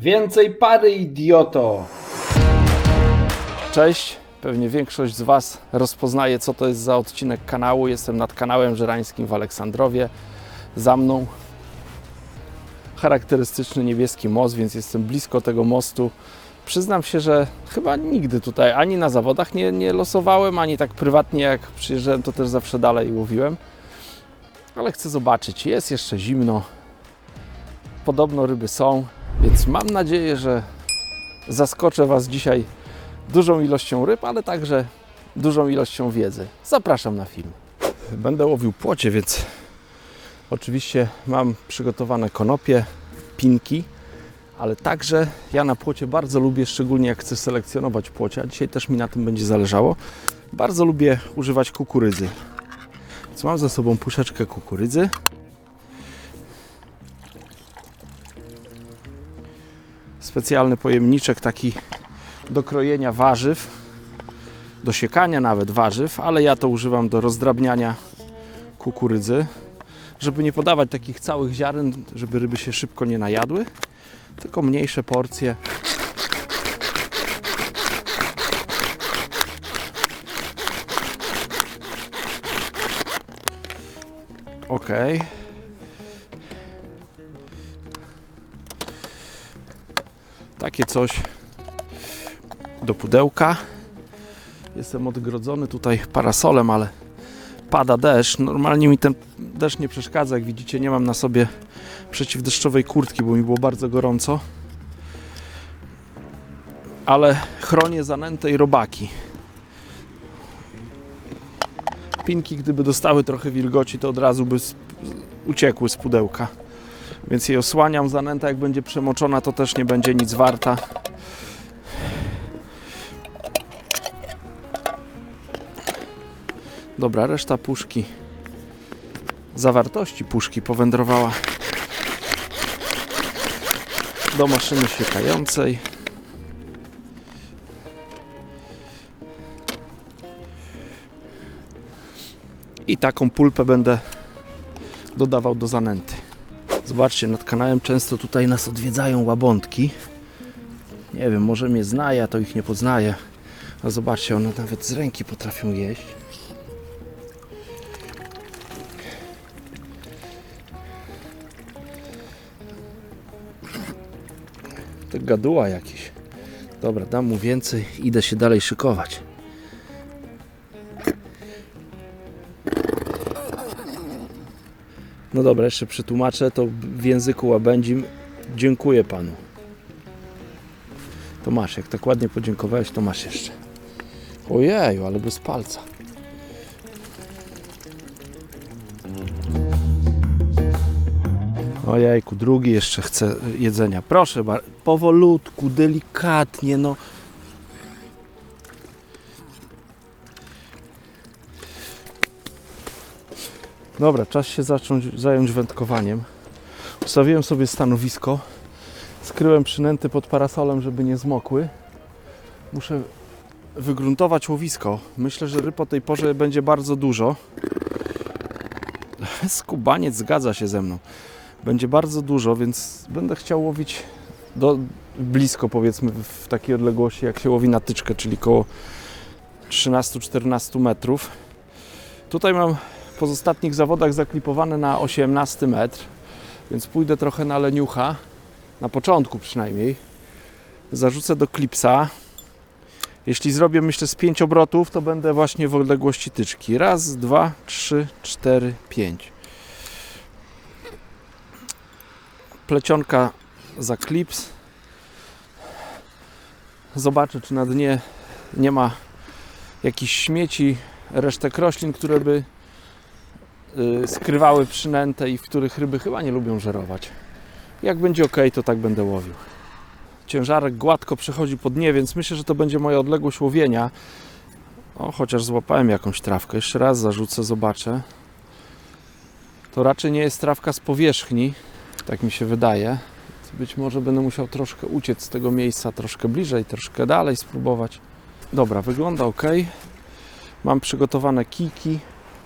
Więcej pary, idioto! Cześć, pewnie większość z Was rozpoznaje, co to jest za odcinek kanału. Jestem nad kanałem żerańskim w Aleksandrowie. Za mną charakterystyczny niebieski most, więc jestem blisko tego mostu. Przyznam się, że chyba nigdy tutaj ani na zawodach nie losowałem, ani tak prywatnie jak przyjeżdżałem, to też zawsze dalej łowiłem. Ale chcę zobaczyć, jest jeszcze zimno. Podobno ryby są, więc mam nadzieję, że zaskoczę Was dzisiaj dużą ilością ryb, ale także dużą ilością wiedzy. Zapraszam na film. Będę łowił płocie, więc oczywiście mam przygotowane konopie, pinki, ale także ja na płocie bardzo lubię, szczególnie jak chcę selekcjonować płocie, a dzisiaj też mi na tym będzie zależało, bardzo lubię używać kukurydzy. Więc mam ze sobą puszeczkę kukurydzy. Specjalny pojemniczek taki do krojenia warzyw, do siekania nawet warzyw, ale ja to używam do rozdrabniania kukurydzy, żeby nie podawać takich całych ziaren, żeby ryby się szybko nie najadły, tylko mniejsze porcje. Ok. Takie coś do pudełka. Jestem odgrodzony tutaj parasolem, ale pada deszcz. Normalnie mi ten deszcz nie przeszkadza. Jak widzicie, nie mam na sobie przeciwdeszczowej kurtki, bo mi było bardzo gorąco. Ale chronię zanętę i robaki. Pinki, gdyby dostały trochę wilgoci, to od razu by uciekły z pudełka. Więc je osłaniam. Zanęta, jak będzie przemoczona, to też nie będzie nic warta. Dobra, reszta puszki, zawartości puszki powędrowała do maszyny siekającej. I taką pulpę będę dodawał do zanęty. Zobaczcie, nad kanałem często tutaj nas odwiedzają łabądki. Nie wiem, może mnie zna, ja to ich nie poznaję. A zobaczcie, one nawet z ręki potrafią jeść. To gaduła jakiś. Dobra, dam mu więcej, idę się dalej szykować. No dobra, jeszcze przetłumaczę to w języku łabędzim. Dziękuję Panu. To masz, jak tak ładnie podziękowałeś, to masz jeszcze. Ojeju, ale bez palca. Ojejku, drugi jeszcze chce jedzenia. Proszę bardzo, powolutku, delikatnie, no. Dobra, czas się zająć wędkowaniem. Ustawiłem sobie stanowisko. Skryłem przynęty pod parasolem, żeby nie zmokły. Muszę wygruntować łowisko. Myślę, że ryb o tej porze będzie bardzo dużo. Skubaniec zgadza się ze mną. Będzie bardzo dużo, więc będę chciał łowić blisko, powiedzmy, w takiej odległości, jak się łowi na tyczkę, czyli koło 13-14 metrów. Tutaj mam po ostatnich zawodach zaklipowane na 18 metr, więc pójdę trochę na leniucha, na początku przynajmniej. Zarzucę do klipsa. Jeśli zrobię, myślę, z 5 obrotów, to będę właśnie w odległości tyczki. Raz, 2, 3, 4, 5. Plecionka za klips. Zobaczę, czy na dnie nie ma jakichś śmieci, resztek roślin, które by skrywały przynętę i w których ryby chyba nie lubią żerować. Jak będzie ok, to tak będę łowił. Ciężarek gładko przechodzi po dnie, więc myślę, że to będzie moja odległość łowienia. O, chociaż złapałem jakąś trawkę. Jeszcze raz zarzucę, zobaczę. To raczej nie jest trawka z powierzchni, tak mi się wydaje. Być może będę musiał troszkę uciec z tego miejsca, troszkę bliżej, troszkę dalej spróbować. Dobra, wygląda ok. Mam przygotowane kijki.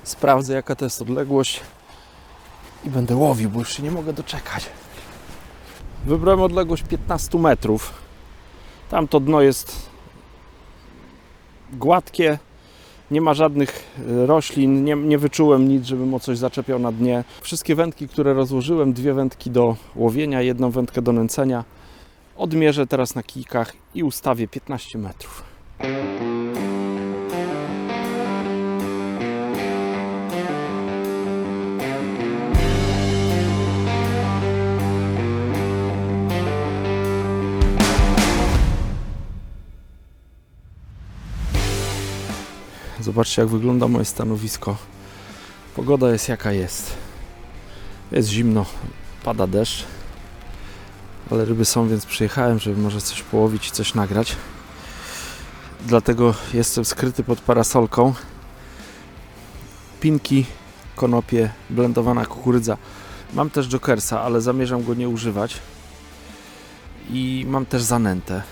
Sprawdzę, jaka to jest odległość i będę łowił, bo już się nie mogę doczekać. Wybrałem odległość 15 metrów. Tam to dno jest gładkie, nie ma żadnych roślin, nie wyczułem nic, żebym o coś zaczepiał na dnie. Wszystkie wędki, które rozłożyłem, 2 wędki do łowienia, 1 wędkę do nęcenia, odmierzę teraz na kijkach i ustawię 15 metrów. Zobaczcie, jak wygląda moje stanowisko. Pogoda jest jaka jest. Jest zimno, pada deszcz, ale ryby są, więc przyjechałem, żeby może coś połowić i coś nagrać. Dlatego jestem skryty pod parasolką. Pinki, konopie, blendowana kukurydza. Mam też jokersa, ale zamierzam go nie używać. I mam też zanętę.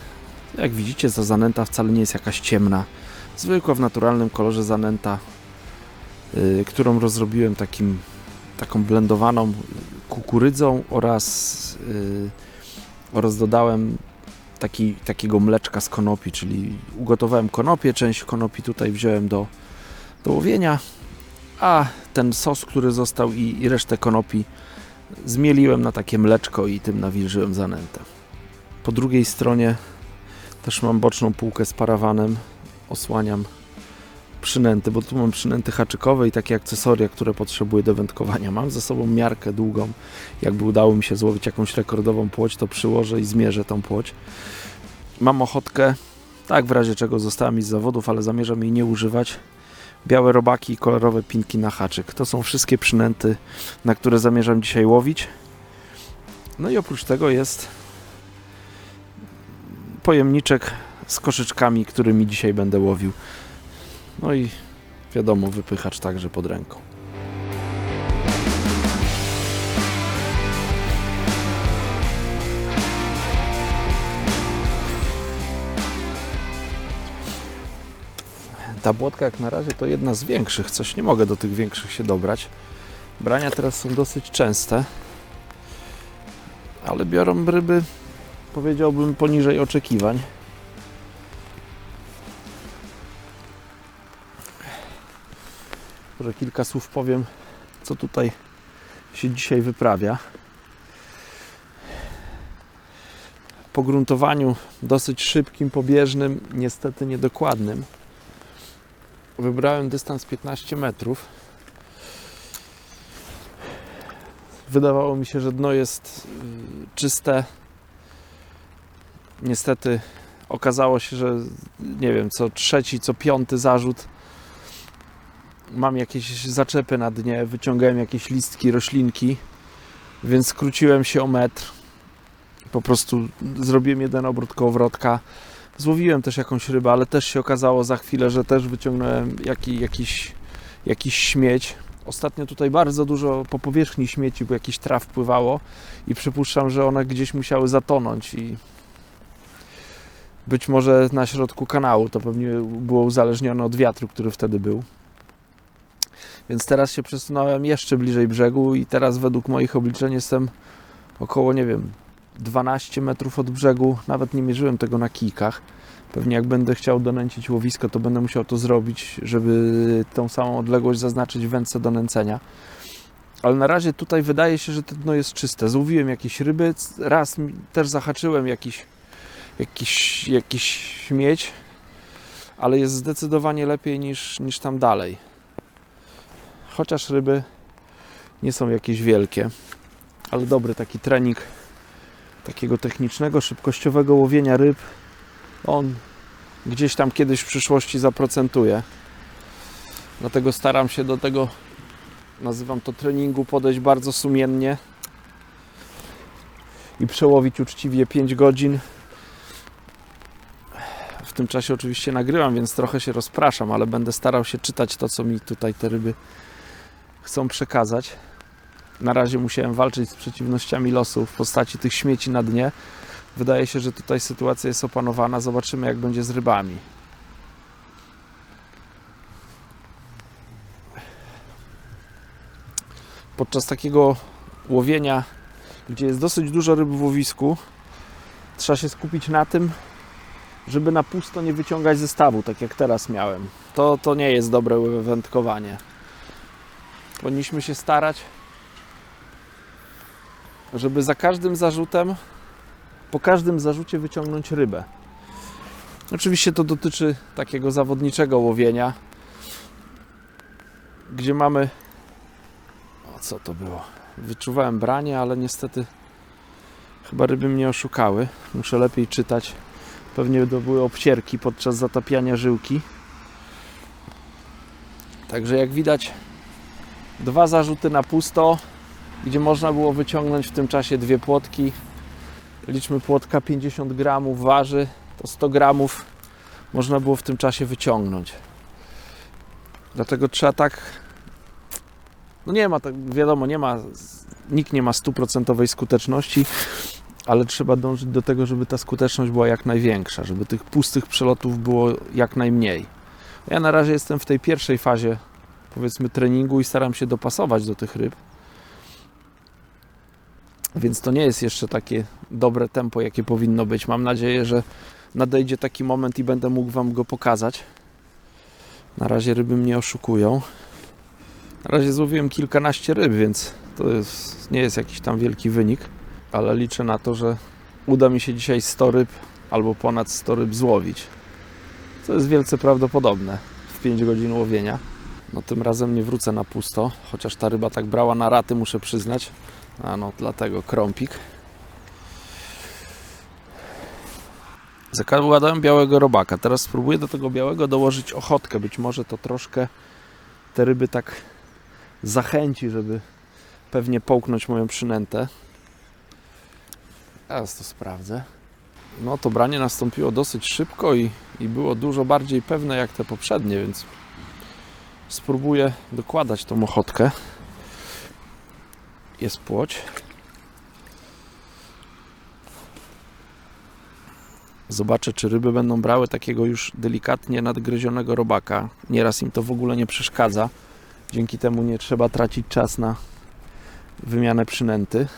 Jak widzicie, ta zanęta wcale nie jest jakaś ciemna. Zwykła, w naturalnym kolorze zanęta, którą rozrobiłem taką blendowaną kukurydzą oraz dodałem takiego mleczka z konopi, czyli ugotowałem konopie, część konopi tutaj wziąłem do łowienia, a ten sos, który został i resztę konopi zmieliłem na takie mleczko i tym nawilżyłem zanętę. Po drugiej stronie też mam boczną półkę z parawanem, osłaniam przynęty, bo tu mam przynęty haczykowe i takie akcesoria, które potrzebuję do wędkowania. Mam ze sobą miarkę długą. Jakby udało mi się złowić jakąś rekordową płoć, to przyłożę i zmierzę tą płoć. Mam ochotkę, tak w razie czego została mi z zawodów, ale zamierzam jej nie używać. Białe robaki i kolorowe pinki na haczyk. To są wszystkie przynęty, na które zamierzam dzisiaj łowić. No i oprócz tego jest pojemniczek z koszyczkami, którymi dzisiaj będę łowił. No i wiadomo, wypychacz także pod ręką. Ta błotka jak na razie to jedna z większych, coś nie mogę do tych większych się dobrać. Brania teraz są dosyć częste, ale biorą ryby, powiedziałbym, poniżej oczekiwań. Może kilka słów powiem, co tutaj się dzisiaj wyprawia. Po gruntowaniu dosyć szybkim, pobieżnym, niestety niedokładnym, wybrałem dystans 15 metrów. Wydawało mi się, że dno jest czyste. Niestety okazało się, że nie wiem, co trzeci, co piąty zarzut mam jakieś zaczepy na dnie, wyciągałem jakieś listki, roślinki, więc skróciłem się o metr. Po prostu zrobiłem jeden obrót kołowrotka. Złowiłem też jakąś rybę, ale też się okazało za chwilę, że też wyciągnąłem jakiś śmieć. Ostatnio tutaj bardzo dużo po powierzchni śmieci, bo jakiś traw pływało i przypuszczam, że one gdzieś musiały zatonąć i być może na środku kanału. To pewnie było uzależnione od wiatru, który wtedy był. Więc teraz się przesunąłem jeszcze bliżej brzegu i teraz według moich obliczeń jestem około, nie wiem, 12 metrów od brzegu. Nawet nie mierzyłem tego na kijkach. Pewnie jak będę chciał donęcić łowisko, to będę musiał to zrobić, żeby tą samą odległość zaznaczyć w wędce do nęcenia. Ale na razie tutaj wydaje się, że to dno jest czyste. Złowiłem jakieś ryby, raz też zahaczyłem jakiś śmieć, ale jest zdecydowanie lepiej niż tam dalej. Chociaż ryby nie są jakieś wielkie, ale dobry taki trening takiego technicznego, szybkościowego łowienia ryb, on gdzieś tam kiedyś w przyszłości zaprocentuje. Dlatego staram się do tego, nazywam to treningu, podejść bardzo sumiennie i przełowić uczciwie 5 godzin. W tym czasie oczywiście nagrywam, więc trochę się rozpraszam, ale będę starał się czytać to, co mi tutaj te ryby chcą przekazać. Na razie musiałem walczyć z przeciwnościami losu w postaci tych śmieci na dnie. Wydaje się, że tutaj sytuacja jest opanowana. Zobaczymy, jak będzie z rybami. Podczas takiego łowienia gdzie jest dosyć dużo ryb w łowisku, trzeba się skupić na tym, żeby na pusto nie wyciągać ze stawu, tak jak teraz miałem. To nie jest dobre wędkowanie. Powinniśmy się starać, żeby za każdym zarzutem, po każdym zarzucie wyciągnąć rybę. Oczywiście to dotyczy takiego zawodniczego łowienia, gdzie mamy... O, co to było? Wyczuwałem branie, ale niestety chyba ryby mnie oszukały. Muszę lepiej czytać. Pewnie to były obcierki podczas zatapiania żyłki. Także jak widać, 2 zarzuty na pusto, gdzie można było wyciągnąć w tym czasie 2 płotki. Liczmy, płotka 50 gramów waży, to 100 gramów można było w tym czasie wyciągnąć. Dlatego trzeba tak... No nie ma, tak wiadomo, nikt nie ma 100% skuteczności, ale trzeba dążyć do tego, żeby ta skuteczność była jak największa, żeby tych pustych przelotów było jak najmniej. Ja na razie jestem w tej pierwszej fazie, powiedzmy, treningu i staram się dopasować do tych ryb. Więc to nie jest jeszcze takie dobre tempo, jakie powinno być. Mam nadzieję, że nadejdzie taki moment i będę mógł Wam go pokazać. Na razie ryby mnie oszukują. Na razie złowiłem kilkanaście ryb, więc to nie jest jakiś tam wielki wynik. Ale liczę na to, że uda mi się dzisiaj 100 ryb albo ponad 100 ryb złowić. Co jest wielce prawdopodobne w 5 godzin łowienia. No tym razem nie wrócę na pusto, chociaż ta ryba tak brała na raty, muszę przyznać. A no, dlatego krąpik. Zakładałem białego robaka. Teraz spróbuję do tego białego dołożyć ochotkę. Być może to troszkę te ryby tak zachęci, żeby pewnie połknąć moją przynętę. Teraz to sprawdzę. No to branie nastąpiło dosyć szybko i było dużo bardziej pewne jak te poprzednie, więc spróbuję dokładać tą ochotkę. Jest płoć. Zobaczę, czy ryby będą brały takiego już delikatnie nadgryzionego robaka. Nieraz im to w ogóle nie przeszkadza. Dzięki temu nie trzeba tracić czas na wymianę przynęty.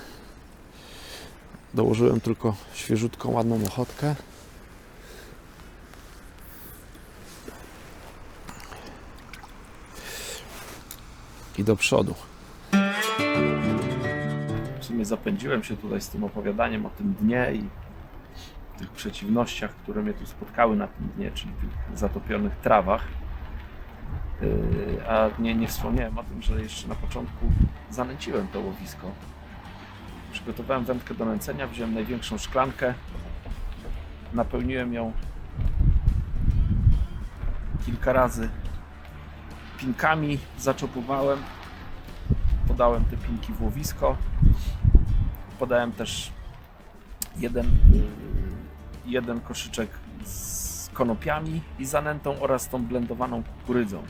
Dołożyłem tylko świeżutką, ładną ochotkę. I do przodu. W sumie zapędziłem się tutaj z tym opowiadaniem o tym dnie i tych przeciwnościach, które mnie tu spotkały na tym dnie, czyli tych zatopionych trawach. A nie wspomniałem o tym, że jeszcze na początku zanęciłem to łowisko. Przygotowałem wędkę do nęcenia, wziąłem największą szklankę, napełniłem ją kilka razy pinkami, zaczopowałem, podałem te pinki w łowisko, podałem też jeden koszyczek z konopiami i zanętą oraz tą blendowaną kukurydzą.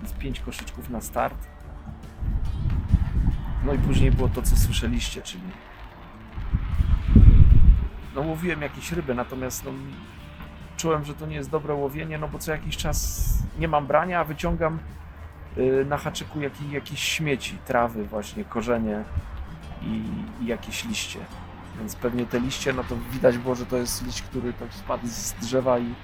Więc 5 koszyczków na start. No i później było to, co słyszeliście, czyli no łowiłem jakieś ryby, natomiast no, czułem, że to nie jest dobre łowienie, no bo co jakiś czas nie mam brania, a wyciągam na haczyku jakieś śmieci, trawy właśnie, korzenie i jakieś liście. Więc pewnie te liście, no to widać było, że to jest liść, który tak spadł z drzewa i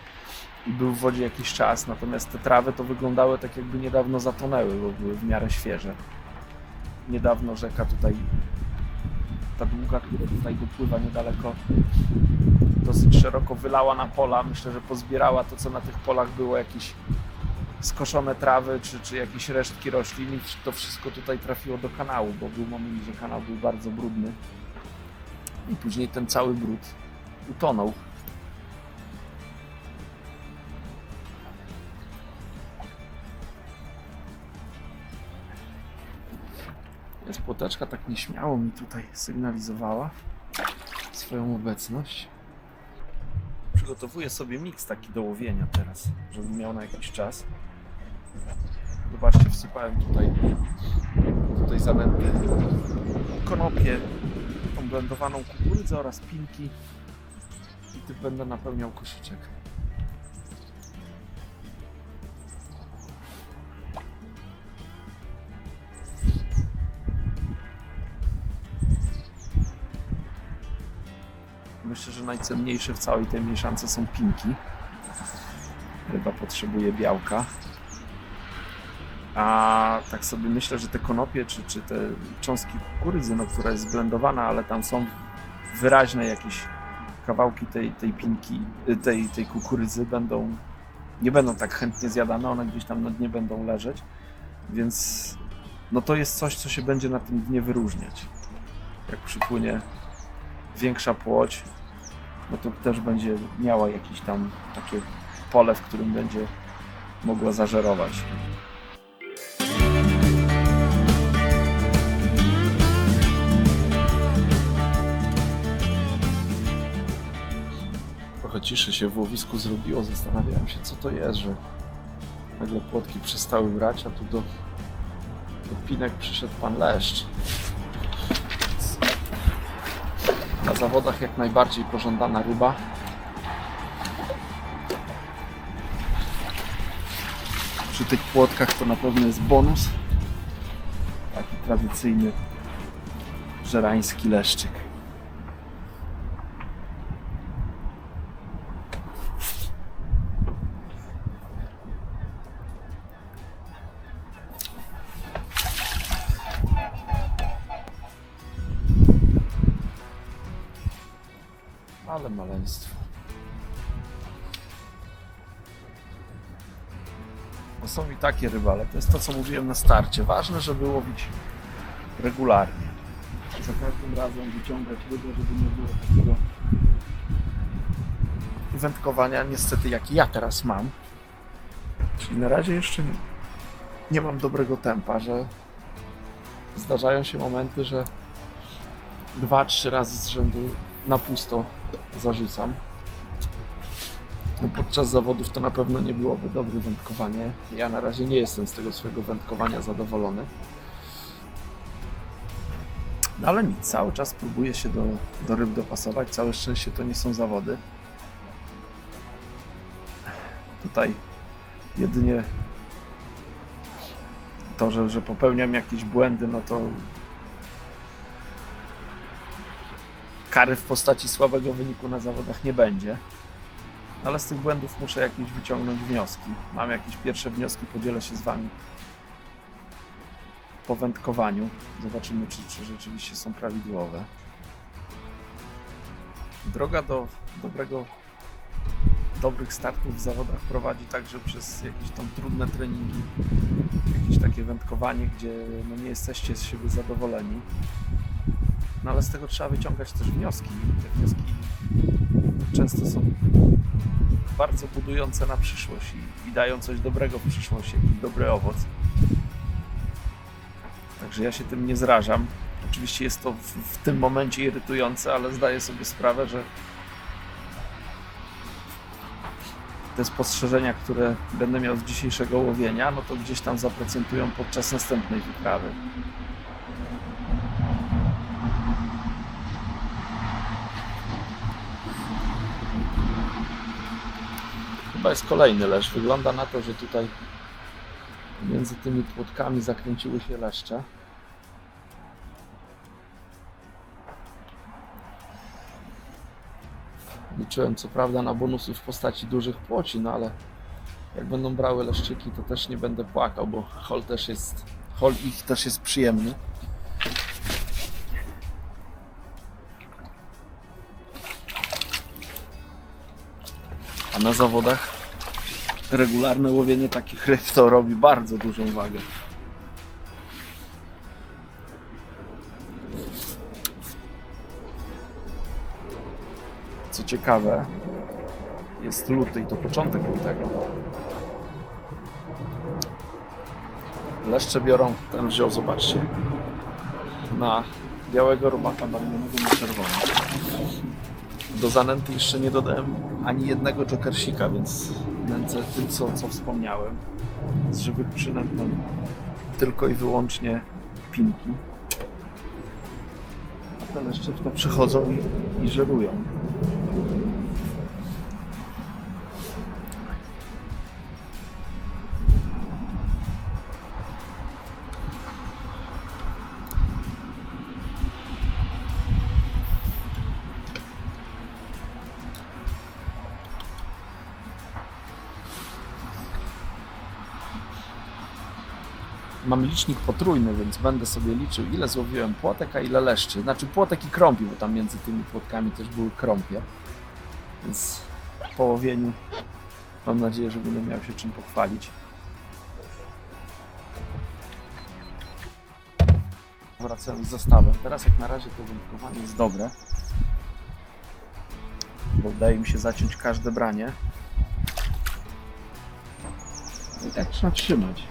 był w wodzie jakiś czas, natomiast te trawy to wyglądały tak, jakby niedawno zatonęły, bo były w miarę świeże. Niedawno rzeka tutaj, ta długa, która tutaj dopływa niedaleko, dosyć szeroko wylała na pola. Myślę, że pozbierała to, co na tych polach było, jakieś skoszone trawy, czy jakieś resztki roślin i to wszystko tutaj trafiło do kanału, bo był moment, że kanał był bardzo brudny i później ten cały brud utonął. Jest płoteczka, tak nieśmiało mi tutaj sygnalizowała swoją obecność. Przygotowuję sobie miks taki do łowienia teraz, żebym miał na jakiś czas. Zobaczcie, wsypałem tutaj zanęty konopie, tą blendowaną kukurydzę oraz pinki i tym będę napełniał koszyczek. myślę, że najcenniejsze w całej tej mieszance są pinki. Ryba potrzebuje białka. A tak sobie myślę, że te konopie, czy te cząstki kukurydzy, no, która jest zblendowana, ale tam są wyraźne jakieś kawałki tej pinki, tej kukurydzy nie będą tak chętnie zjadane, one gdzieś tam na dnie będą leżeć, więc no to jest coś, co się będzie na tym dnie wyróżniać. Jak przypłynie większa płoć, no to też będzie miała jakieś tam takie pole, w którym będzie mogła zażerować. Trochę ciszy się w łowisku zrobiło, zastanawiałem się, co to jest, że nagle płotki przestały brać, a tu do pinek przyszedł pan leszcz. Na zawodach jak najbardziej pożądana ryba. Przy tych płotkach to na pewno jest bonus. Taki tradycyjny żerański leszczyk. Ale maleństwo. Bo są i takie rybale. To jest to, co mówiłem na starcie. Ważne, żeby łowić regularnie. Za każdym razem wyciągać rybę, żeby nie było takiego wędkowania, niestety, jaki ja teraz mam. Czyli na razie jeszcze nie mam dobrego tempa, że zdarzają się momenty, że 2-3 razy z rzędu na pusto zarzucam. No podczas zawodów to na pewno nie byłoby dobre wędkowanie. Ja na razie nie jestem z tego swojego wędkowania zadowolony. No ale nic, cały czas próbuję się do ryb dopasować. Całe szczęście to nie są zawody. Tutaj jedynie to, że popełniam jakieś błędy, no to kary w postaci słabego wyniku na zawodach nie będzie. Ale z tych błędów muszę jakieś wyciągnąć wnioski. Mam jakieś pierwsze wnioski, podzielę się z Wami po wędkowaniu. Zobaczymy, czy rzeczywiście są prawidłowe. Droga do dobrych startów w zawodach prowadzi także przez jakieś tam trudne treningi, jakieś takie wędkowanie, gdzie no nie jesteście z siebie zadowoleni. No ale z tego trzeba wyciągać też wnioski. Te wnioski często są bardzo budujące na przyszłość i dają coś dobrego w przyszłości, jakiś dobry owoc. Także ja się tym nie zrażam. Oczywiście jest to w tym momencie irytujące, ale zdaję sobie sprawę, że te spostrzeżenia, które będę miał z dzisiejszego łowienia, no to gdzieś tam zaprocentują podczas następnej wyprawy. Chyba jest kolejny leszcz. Wygląda na to, że tutaj między tymi płotkami zakręciły się leszcze. Liczyłem co prawda na bonusy w postaci dużych płoci, no ale jak będą brały leszczyki, to też nie będę płakał, bo hol ich też jest przyjemny. A na zawodach regularne łowienie takich ryb to robi bardzo dużą wagę. Co ciekawe, jest luty i to początek lutego. Leszcze biorą ten wziął, zobaczcie, na białego robaka barwionego na czerwono. Do zanęty jeszcze nie dodałem ani jednego jokersika, więc nęcę tym, co wspomniałem. Z żywych przynęt mam tylko i wyłącznie pinki. A te leszcze w to przychodzą i żerują. mam licznik potrójny, więc będę sobie liczył, ile złowiłem płotek, a ile leszczy. Znaczy płotek i krąpi, bo tam między tymi płotkami też były krąpie. Więc po łowieniu mam nadzieję, że będę miał się czym pochwalić. Wracając z zestawem. Teraz jak na razie to wędkowanie jest dobre, bo udaje mi się zaciąć każde branie. I tak trzeba trzymać.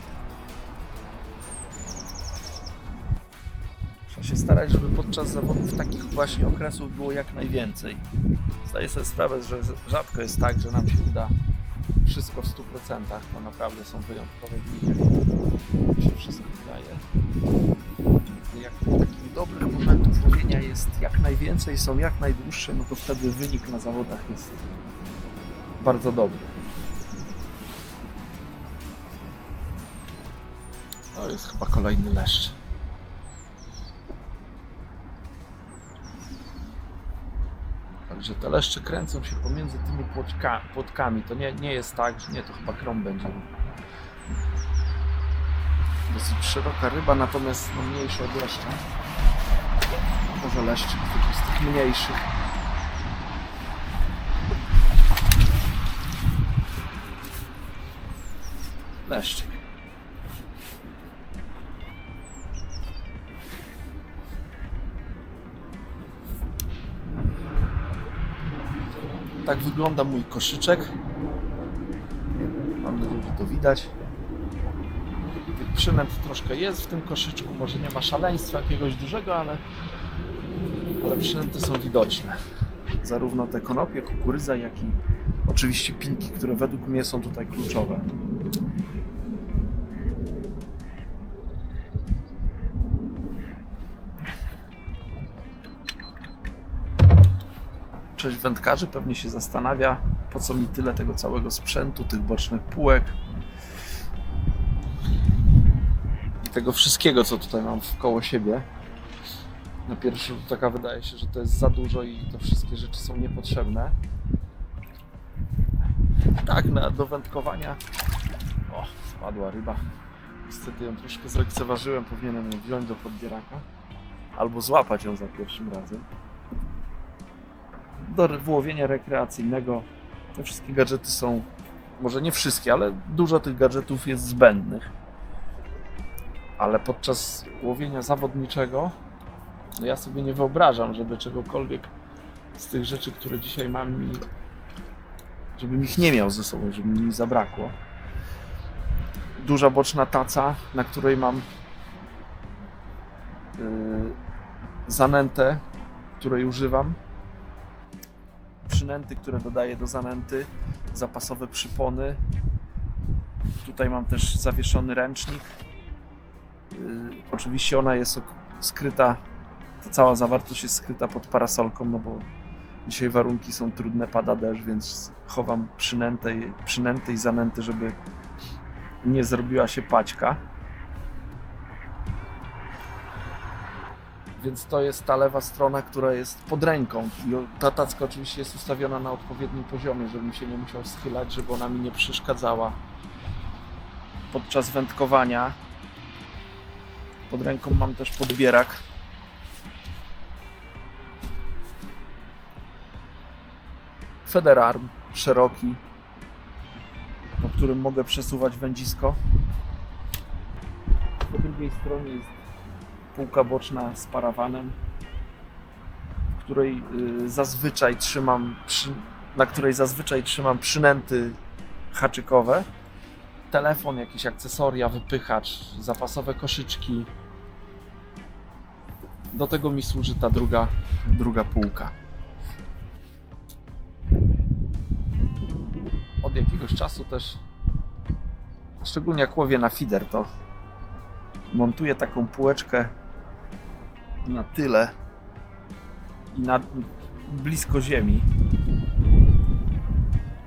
Trzeba się starać, żeby podczas zawodów takich właśnie okresów było jak najwięcej. Zdaję sobie sprawę, że rzadko jest tak, że nam się uda wszystko w 100%. To naprawdę są wyjątkowe dni, jak się wszystko udaje. Jak takich dobrych momentów łowienia jest jak najwięcej, są jak najdłuższe, no to wtedy wynik na zawodach jest bardzo dobry. To jest chyba kolejny leszcz. Także te leszcze kręcą się pomiędzy tymi płotkami. To nie jest tak, że nie, to chyba krąb będzie. Dosyć szeroka ryba, natomiast no, mniejsza od leszcza. Może leszczyk z tych mniejszych. Leszczyk. Tak wygląda mój koszyczek. Mam nadzieję, że to widać. Przynęt troszkę jest w tym koszyczku, może nie ma szaleństwa jakiegoś dużego, ale przynęty są widoczne. Zarówno te konopie, kukurydza, jak i oczywiście pinki, które według mnie są tutaj kluczowe. Część wędkarzy pewnie się zastanawia, po co mi tyle tego całego sprzętu, tych bocznych półek i tego wszystkiego, co tutaj mam wkoło siebie. Na pierwszy rzut oka wydaje się, że to jest za dużo i to wszystkie rzeczy są niepotrzebne. Tak, do wędkowania... O, spadła ryba. Niestety ją troszkę zlekceważyłem, powinienem ją wziąć do podbieraka albo złapać ją za pierwszym razem. Do łowienia rekreacyjnego te wszystkie gadżety są, może nie wszystkie, ale dużo tych gadżetów jest zbędnych. Ale podczas łowienia zawodniczego no ja sobie nie wyobrażam, żeby czegokolwiek z tych rzeczy, które dzisiaj mam, żebym ich nie miał ze sobą, żeby mi zabrakło. Duża boczna taca, na której mam zanętę, której używam. Przynęty, które dodaję do zanęty, zapasowe przypony. Tutaj mam też zawieszony ręcznik. Oczywiście ona jest skryta, ta cała zawartość jest skryta pod parasolką, no bo dzisiaj warunki są trudne, pada deszcz, więc chowam przynęty i zanęty, żeby nie zrobiła się paćka. Więc to jest ta lewa strona, która jest pod ręką. I ta tacka oczywiście jest ustawiona na odpowiednim poziomie, żebym się nie musiał schylać, żeby ona mi nie przeszkadzała podczas wędkowania. Pod ręką mam też podbierak. Federarm szeroki, po którym mogę przesuwać wędzisko. Po drugiej stronie jest półka boczna z parawanem, w której na której zazwyczaj trzymam przynęty haczykowe, telefon, jakieś akcesoria, wypychacz, zapasowe koszyczki. Do tego mi służy ta druga półka. Od jakiegoś czasu też, szczególnie jak łowię na feeder, to montuję taką półeczkę na tyle i blisko ziemi.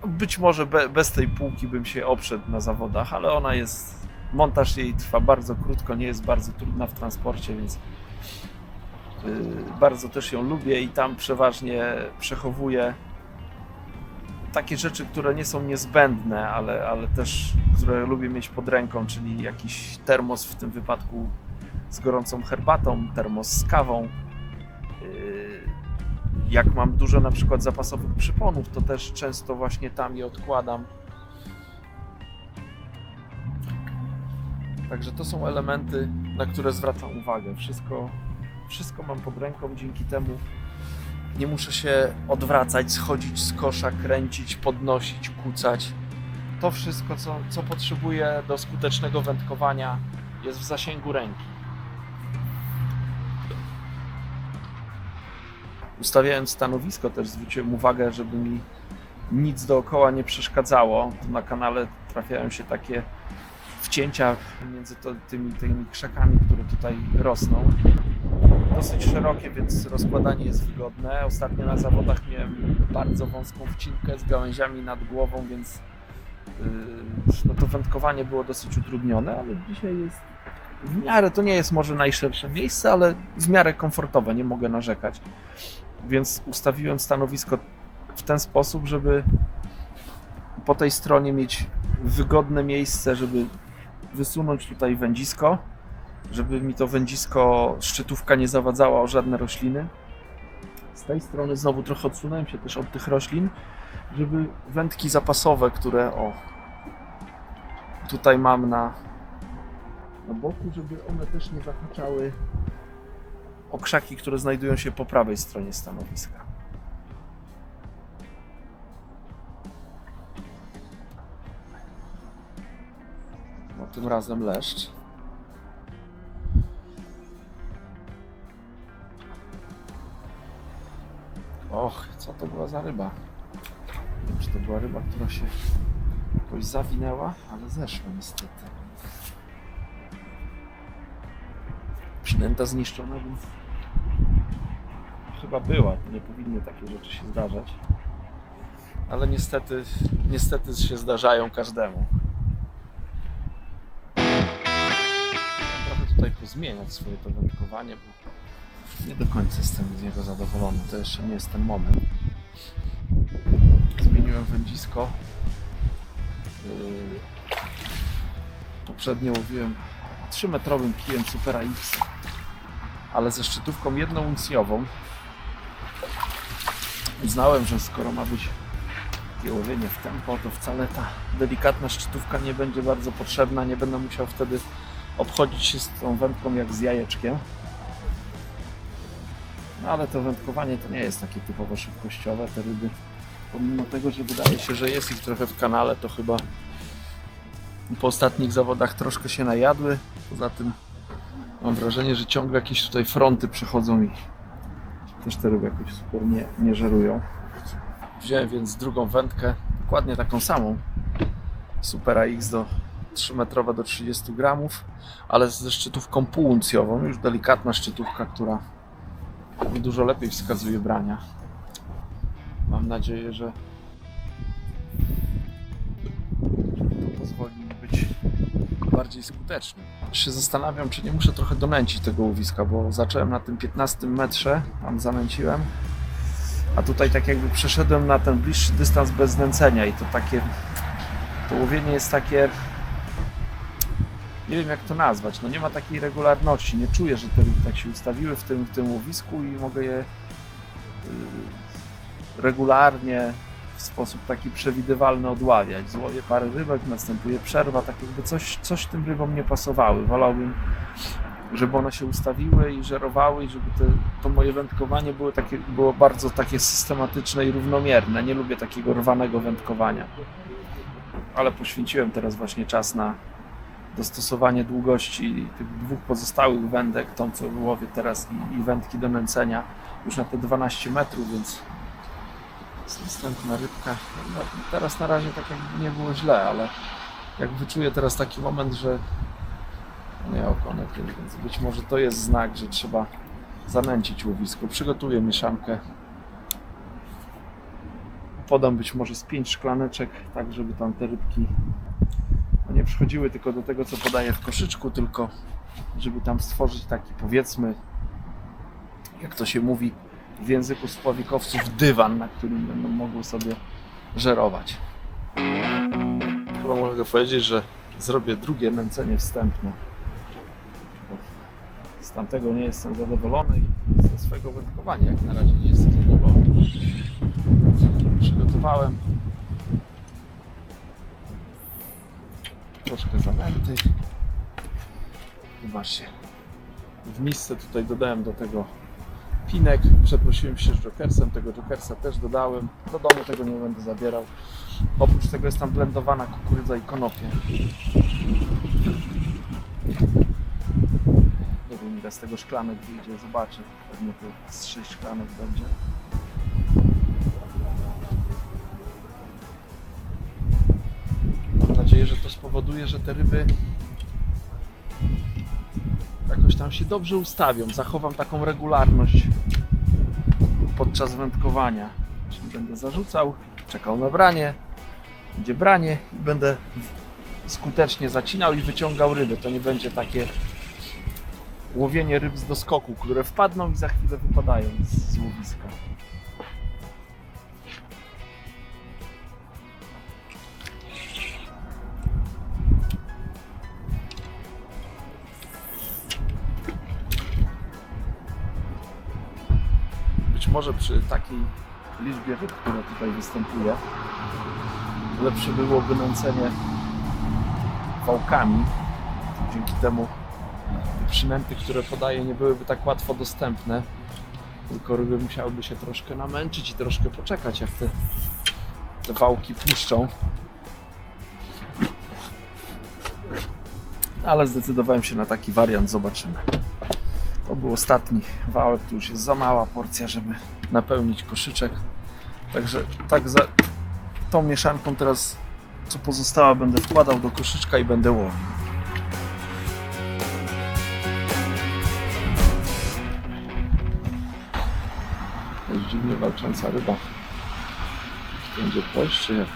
Być może bez tej półki bym się obszedł na zawodach, ale ona jest, montaż jej trwa bardzo krótko, nie jest bardzo trudna w transporcie, więc bardzo też ją lubię i tam przeważnie przechowuję takie rzeczy, które nie są niezbędne, ale też, które lubię mieć pod ręką, czyli jakiś termos w tym wypadku z gorącą herbatą, termos z kawą. Jak mam dużo na przykład zapasowych przyponów, to też często właśnie tam je odkładam. Także to są elementy, na które zwracam uwagę. Wszystko mam pod ręką, dzięki temu nie muszę się odwracać, schodzić z kosza, kręcić, podnosić, kucać. To wszystko, co potrzebuję do skutecznego wędkowania, jest w zasięgu ręki. Ustawiając stanowisko też zwróciłem uwagę, żeby mi nic dookoła nie przeszkadzało. Tu na kanale trafiają się takie wcięcia między tymi krzakami, które tutaj rosną. Dosyć szerokie, więc rozkładanie jest wygodne. Ostatnio na zawodach miałem bardzo wąską wcinkę z gałęziami nad głową, więc no to wędkowanie było dosyć utrudnione, ale dzisiaj jest w miarę, to nie jest może najszersze miejsce, ale w miarę komfortowe, nie mogę narzekać. Więc ustawiłem stanowisko w ten sposób, żeby po tej stronie mieć wygodne miejsce, żeby wysunąć tutaj wędzisko, żeby mi to wędzisko, szczytówka nie zawadzała o żadne rośliny. Z tej strony znowu trochę odsunąłem się też od tych roślin, żeby wędki zapasowe, które tutaj mam na boku, żeby one też nie zahaczały o krzaki, które znajdują się po prawej stronie stanowiska. No, tym razem leszcz. Och, co to była za ryba? Nie wiem, czy to była ryba, która się jakoś zawinęła, ale zeszła niestety. Przynęta zniszczona, więc chyba była. Nie powinny takie rzeczy się zdarzać. Ale niestety się zdarzają każdemu. Trochę tutaj pozmieniać swoje to wędkowanie, bo nie do końca jestem z niego zadowolony. To jeszcze nie jest ten moment. Zmieniłem wędzisko. Poprzednio łowiłem 3-metrowym kijem Supera X, ale ze szczytówką 1-uncjową. Uznałem, że skoro ma być takie łowienie w tempo, to wcale ta delikatna szczytówka nie będzie bardzo potrzebna. Nie będę musiał wtedy obchodzić się z tą wędką jak z jajeczkiem. No ale to wędkowanie to nie jest takie typowo szybkościowe. Te ryby, pomimo tego, że wydaje się, że jest ich trochę w kanale, to chyba po ostatnich zawodach troszkę się najadły. Poza tym mam wrażenie, że ciągle jakieś tutaj fronty przechodzą i też te ryby jakoś super nie żerują. Wziąłem więc drugą wędkę, dokładnie taką samą, Supera X 3-metrowa do 30 gramów, ale ze szczytówką półuncjową, już delikatna szczytówka, która mi dużo lepiej wskazuje brania. Mam nadzieję, że to pozwoli mi być bardziej skuteczny. Się zastanawiam, czy nie muszę trochę donęcić tego łowiska, bo zacząłem na tym 15 metrze, tam zanęciłem, a tutaj tak jakby przeszedłem na ten bliższy dystans bez znęcenia i to łowienie jest takie, nie wiem jak to nazwać, no nie ma takiej regularności, nie czuję, że te ryby tak się ustawiły w tym łowisku i mogę je regularnie w sposób taki przewidywalny odławiać. Złowię parę rybek, następuje przerwa, tak jakby coś tym rybom nie pasowały. Wolałbym, żeby one się ustawiły i żerowały i żeby to moje wędkowanie było bardzo takie systematyczne i równomierne. Nie lubię takiego rwanego wędkowania. Ale poświęciłem teraz właśnie czas na dostosowanie długości tych dwóch pozostałych wędek, tą co łowię teraz i wędki do nęcenia już na te 12 metrów, więc jest następna rybka. No, teraz na razie tak jakby nie było źle, ale jak wyczuję teraz taki moment, że nie okonek, więc być może to jest znak, że trzeba zanęcić łowisko. Przygotuję mieszankę. Podam być może z 5 szklaneczek, tak żeby tam te rybki nie przychodziły tylko do tego, co podaję w koszyczku, tylko żeby tam stworzyć taki, powiedzmy, jak to się mówi w języku słowikowców, dywan, na którym będą mogły sobie żerować. Chyba mogę powiedzieć, że zrobię drugie nęcenie wstępne. Z tamtego nie jestem zadowolony i ze swojego wędkowania jak na razie nie jestem zadowolony. Przygotowałem troszkę zanęty. Zobaczcie, w misce tutaj dodałem do tego pinek, przeprosiłem się z jokersem, tego jokersa też dodałem, do domu tego nie będę zabierał. Oprócz tego jest tam blendowana kukurydza i konopie. Nie wiem ile z tego szklanek wyjdzie, zobaczę, pewnie to z 6 szklanek będzie. Mam nadzieję, że to spowoduje, że te ryby jakoś tam się dobrze ustawią, zachowam taką regularność podczas wędkowania. Czyli będę zarzucał, czekał na branie, będzie branie i będę skutecznie zacinał i wyciągał ryby. To nie będzie takie łowienie ryb z doskoku, które wpadną i za chwilę wypadają z łowiska. Być może przy takiej liczbie ryb, która tutaj występuje, lepsze byłoby nęcenie wałkami. Dzięki temu przynęty, które podaję, nie byłyby tak łatwo dostępne, tylko ryby musiałyby się troszkę namęczyć i troszkę poczekać, jak te wałki puszczą. Ale zdecydowałem się na taki wariant, zobaczymy. To był ostatni wałek, tu już jest za mała porcja, żeby napełnić koszyczek. Także tak za tą mieszanką teraz, co pozostała, będę wkładał do koszyczka i będę łowił. To jest dziwnie walcząca ryba. Będzie płaszcz czy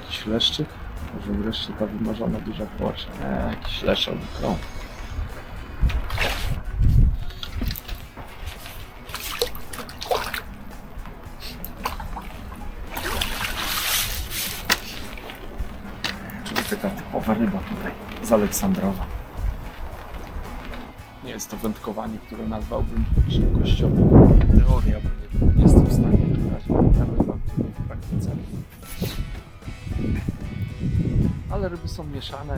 jakiś leszczyk? Może wreszcie ta wymarzona duża płaszcz. Nie, jakiś lesz albo krąg. Czyli taka typowa ryba tutaj z Aleksandrowa. Nie jest to wędkowanie, które nazwałbym szybkościową. Teoria, bo nie jestem w stanie wybrać w praktyce. Ale ryby są mieszane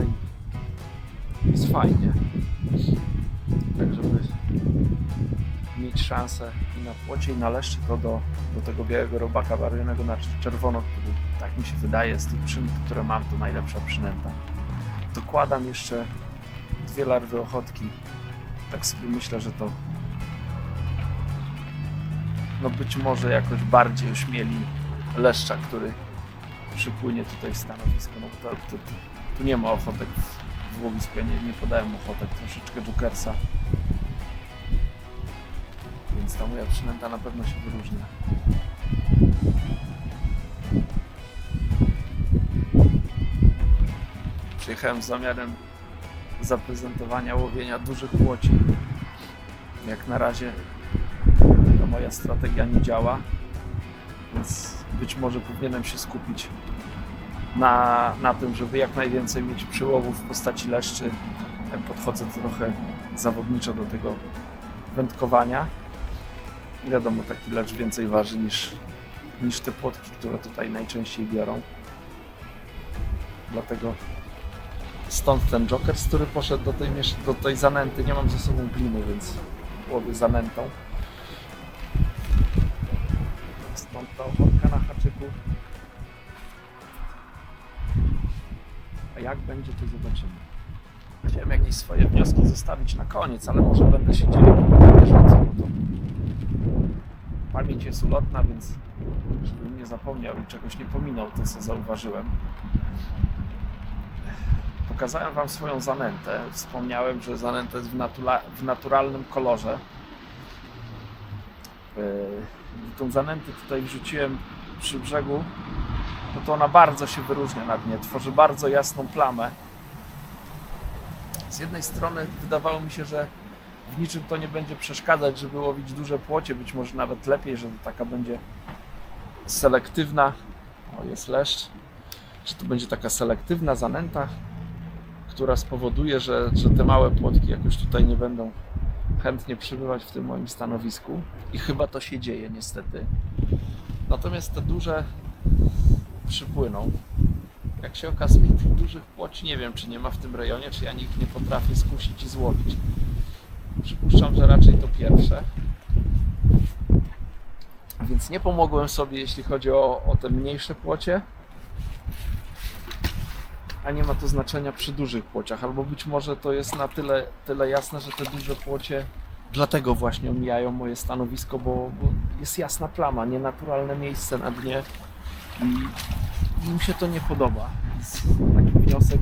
i jest fajnie. Tak, żeby mieć szansę i na płocie, i na leszczy, to do tego białego robaka barwionego na czerwono, który, tak mi się wydaje, z tych przynęt, które mam, to najlepsza przynęta. Dokładam jeszcze 2 larwy ochotki. Tak sobie myślę, że to no być może jakoś bardziej ośmieli leszcza, który przypłynie tutaj w stanowisko. No tu nie ma ochotek w łowisku, ja nie podałem ochotek, troszeczkę jokersa. Więc ta moja przynęta na pewno się wyróżnia. Przyjechałem z zamiarem zaprezentowania łowienia dużych łoci. Jak na razie ta moja strategia nie działa, więc być może powinienem się skupić na tym, żeby jak najwięcej mieć przyłowów w postaci leszczy. Tak podchodzę trochę zawodniczo do tego wędkowania. Wiadomo, taki lecz więcej waży niż te płotki, które tutaj najczęściej biorą. Dlatego stąd ten jokers, który poszedł do tej zanęty. Nie mam ze sobą gliny, więc łowię zanętą. Stąd ta ochotka na haczyku. A jak będzie, to zobaczymy. Chciałem jakieś swoje wnioski zostawić na koniec, ale może będę się dzielił na bieżąco, bo to pamięć jest ulotna, więc żebym nie zapomniał i czegoś nie pominął, to co zauważyłem. Pokazałem Wam swoją zanętę. Wspomniałem, że zanęta jest w naturalnym kolorze. Tą zanętę tutaj wrzuciłem przy brzegu, to ona bardzo się wyróżnia na dnie. Tworzy bardzo jasną plamę. Z jednej strony wydawało mi się, że w niczym to nie będzie przeszkadzać, żeby łowić duże płocie. Być może nawet lepiej, że taka będzie selektywna, o jest leszcz, czy to będzie taka selektywna zanęta, która spowoduje, że te małe płotki jakoś tutaj nie będą chętnie przybywać w tym moim stanowisku i chyba to się dzieje niestety. Natomiast te duże przypłyną. Jak się okazuje, tych dużych płoci nie wiem, czy nie ma w tym rejonie, czy ja ich nie potrafię skusić i złowić. Przypuszczam, że raczej to pierwsze. Więc nie pomogłem sobie, jeśli chodzi o te mniejsze płocie. A nie ma to znaczenia przy dużych płociach, albo być może to jest na tyle jasne, że te duże płocie dlatego właśnie omijają moje stanowisko, bo jest jasna plama, nienaturalne miejsce na dnie i im się to nie podoba. Więc taki wniosek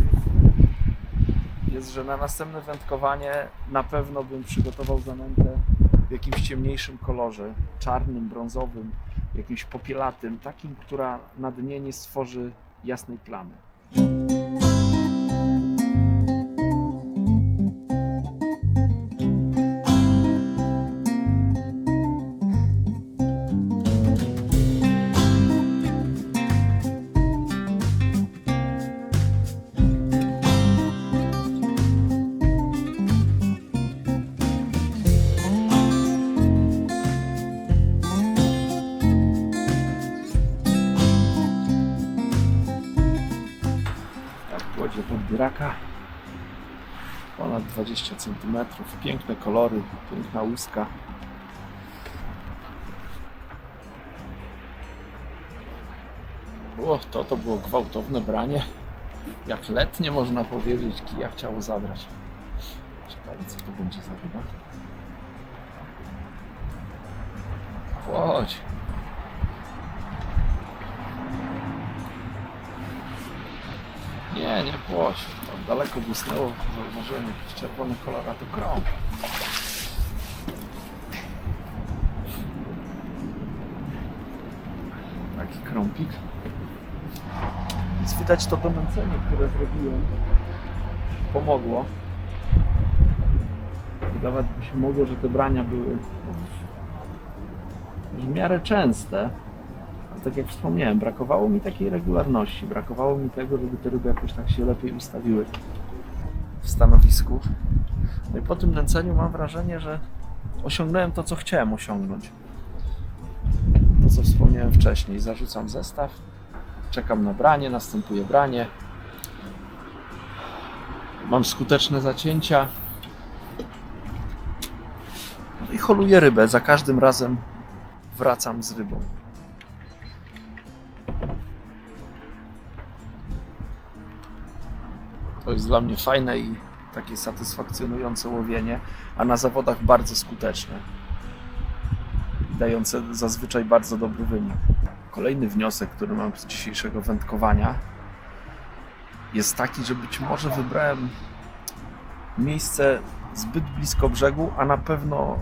jest, że na następne wędkowanie na pewno bym przygotował zanętę w jakimś ciemniejszym kolorze, czarnym, brązowym, jakimś popielatym, takim, która na dnie nie stworzy jasnej plamy. Łodzie podbieraka, ponad 20 cm, piękne kolory, piękna łuska. To było gwałtowne branie, jak letnie można powiedzieć, kija chciało zabrać. Ciekawe, co to będzie za ryba. Chodź. Nie płoć. Tam daleko błysnęło, zauważyłem jakiś czerwony kolor, a to krąg. Taki krąpik. Więc widać to domęcenie, które zrobiłem, pomogło. Wydawać by się mogło, że te brania były w miarę częste. Tak jak wspomniałem, brakowało mi takiej regularności, brakowało mi tego, żeby te ryby jakoś tak się lepiej ustawiły w stanowisku. No i po tym nęceniu mam wrażenie, że osiągnąłem to, co chciałem osiągnąć. To, co wspomniałem wcześniej. Zarzucam zestaw, czekam na branie, następuje branie. Mam skuteczne zacięcia. No i holuję rybę. Za każdym razem wracam z rybą. To jest dla mnie fajne i takie satysfakcjonujące łowienie, a na zawodach bardzo skuteczne, dające zazwyczaj bardzo dobry wynik. Kolejny wniosek, który mam z dzisiejszego wędkowania, jest taki, że być może wybrałem miejsce zbyt blisko brzegu, a na pewno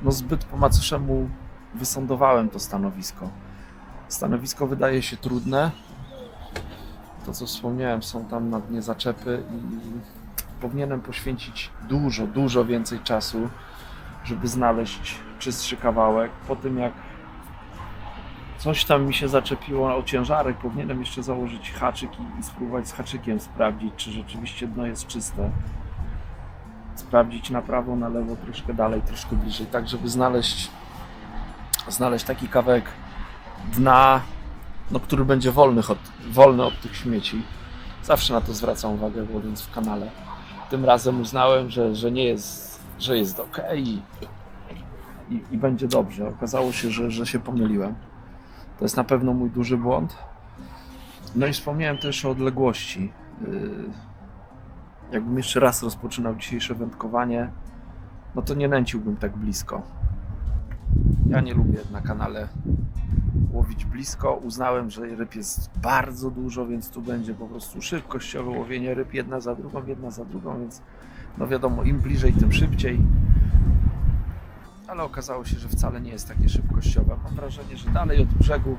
zbyt po macoszemu wysądowałem to stanowisko. Stanowisko wydaje się trudne. To, co wspomniałem, są tam na dnie zaczepy i powinienem poświęcić dużo więcej czasu, żeby znaleźć czystszy kawałek. Po tym, jak coś tam mi się zaczepiło o ciężarek, powinienem jeszcze założyć haczyk i spróbować z haczykiem sprawdzić, czy rzeczywiście dno jest czyste. Sprawdzić na prawo, na lewo, troszkę dalej, troszkę bliżej, tak żeby znaleźć taki kawałek dna, który będzie wolny od tych śmieci. Zawsze na to zwracam uwagę, łowiąc w kanale. Tym razem uznałem, że nie jest, że jest ok i będzie dobrze. Okazało się, że się pomyliłem. To jest na pewno mój duży błąd. No i wspomniałem też o odległości. Jakbym jeszcze raz rozpoczynał dzisiejsze wędkowanie, no to nie nęciłbym tak blisko. Ja nie lubię na kanale łowić blisko. Uznałem, że ryb jest bardzo dużo, więc tu będzie po prostu szybkościowe łowienie ryb jedna za drugą, więc no wiadomo, im bliżej, tym szybciej. Ale okazało się, że wcale nie jest takie szybkościowe. Mam wrażenie, że dalej od brzegu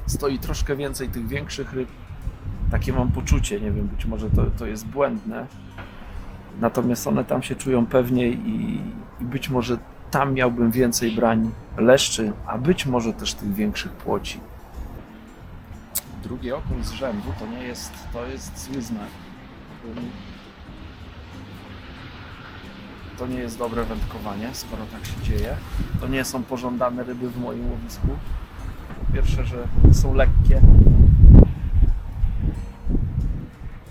stoi troszkę więcej tych większych ryb. Takie mam poczucie, nie wiem, być może to jest błędne. Natomiast one tam się czują pewniej i być może tam miałbym więcej brań leszczy, a być może też tych większych płoci. Drugi okon z rzędu to jest zły znak. To nie jest dobre wędkowanie, skoro tak się dzieje. To nie są pożądane ryby w moim łowisku. Po pierwsze, że są lekkie,